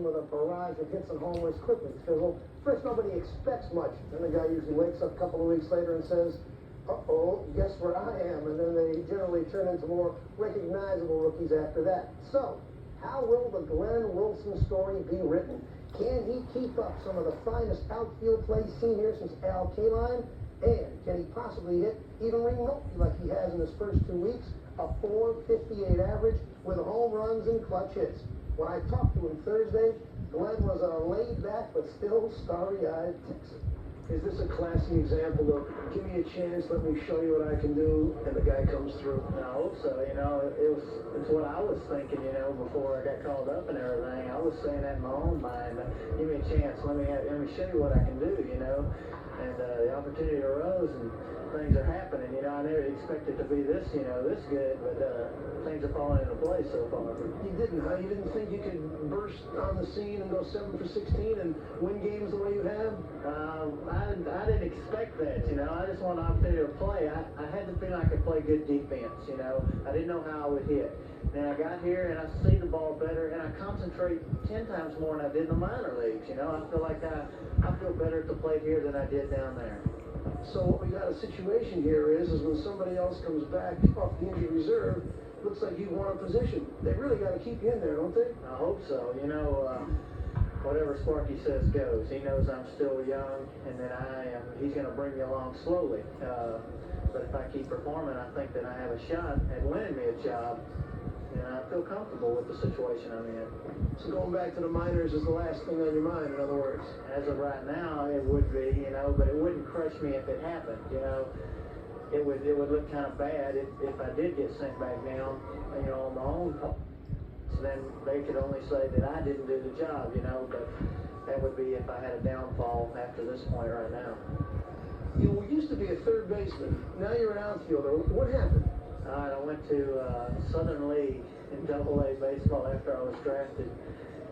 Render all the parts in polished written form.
with a barrage of hits and homers quickly. Because, well, first nobody expects much. Then the guy usually wakes up a couple of weeks later and says, uh-oh, guess where I am? And then they generally turn into more recognizable rookies after that. So, how will the Glenn Wilson story be written? Can he keep up some of the finest outfield play seen here since Al Kaline? And can he possibly hit even remotely like he has in his first 2 weeks? A .458 average with home runs and clutch hits. When I talked to him Thursday, Glenn was a laid-back but still starry-eyed Texan. Is this a classic example of, give me a chance, let me show you what I can do, and the guy comes through? I hope so. It's what I was thinking, before I got called up and everything. I was saying that in my own mind, give me a chance, let me show you what I can do, and the opportunity arose, and things are happening. I never expected to be this good, but things are falling into place so far. You didn't, huh? You didn't think you could burst on the scene and go 7 for 16 and win games the way you have? I didn't expect that, I just wanted an opportunity to play. I had the feeling I could play good defense, I didn't know how I would hit. Then I got here and I see the ball better and I concentrate 10 times more than I did in the minor leagues, I feel like I feel better at the plate here than I did down there. So what we got a situation here is when somebody else comes back off the injured reserve, looks like you want a position. They really got to keep you in there, don't they? I hope so. Whatever Sparky says goes. He knows I'm still young, and that he's going to bring me along slowly. But if I keep performing, I think that I have a shot at winning me a job. And I feel comfortable with the situation I'm in. So going back to the minors is the last thing on your mind, in other words? As of right now, it would be, but it wouldn't crush me if it happened, It would look kind of bad if I did get sent back down, on my own. So then they could only say that I didn't do the job, but that would be if I had a downfall after this point right now. You used to be a third baseman. Now you're an outfielder. What happened? All right, I went to Southern League in Double-A baseball after I was drafted.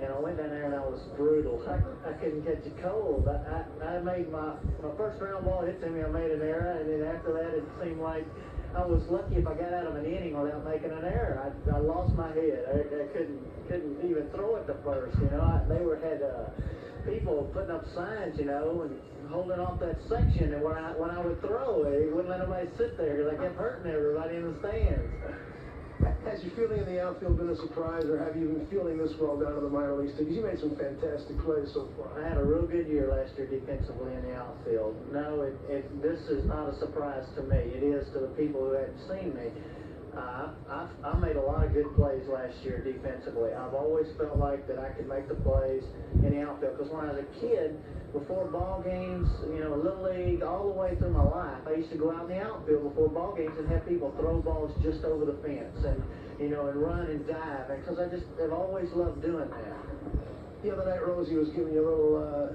And I went down there and I was brutal. I couldn't catch a cold. I made my first ground ball hit to me, I made an error. And then after that, it seemed like I was lucky if I got out of an inning without making an error. I lost my head. I couldn't even throw it to first. They had people putting up signs, and holding off that section. And when I would throw, they wouldn't let nobody sit there because I kept hurting everybody in the stands. Has your feeling in the outfield been a surprise, or have you been feeling this well down in the minor leagues too? Because you made some fantastic plays so far. I had a real good year last year defensively in the outfield. No, this is not a surprise to me. It is to the people who hadn't seen me. I made a lot of good plays last year defensively. I've always felt like that I could make the plays in the outfield, because when I was a kid, before ball games, Little League, all the way through my life, I used to go out in the outfield before ball games and have people throw balls just over the fence and run and dive, because I've always loved doing that. The other night, Rosie was giving you a little,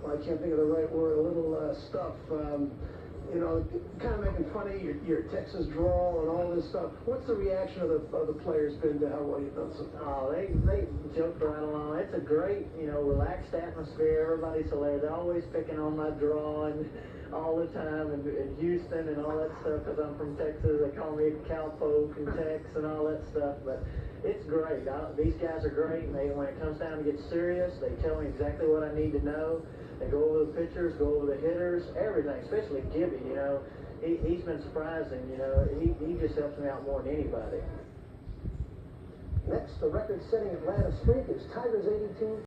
I can't think of the right word, a little stuff, kind of making fun of your Texas drawl and all this stuff. What's the reaction of the players been to how well you've done so far? Oh, they joked right along. It's a great, relaxed atmosphere. Everybody's hilarious. They're always picking on my draw and all the time, and Houston and all that stuff, because I'm from Texas. They call me a cowpoke and Tex and all that stuff, but it's great. These guys are great, and when it comes down to get serious, they tell me exactly what I need to know. They go over the pitchers, go over the hitters, everything, especially Gibby, he's been surprising, he just helps me out more than anybody. Next, the record-setting Atlanta streak is Tigers 82.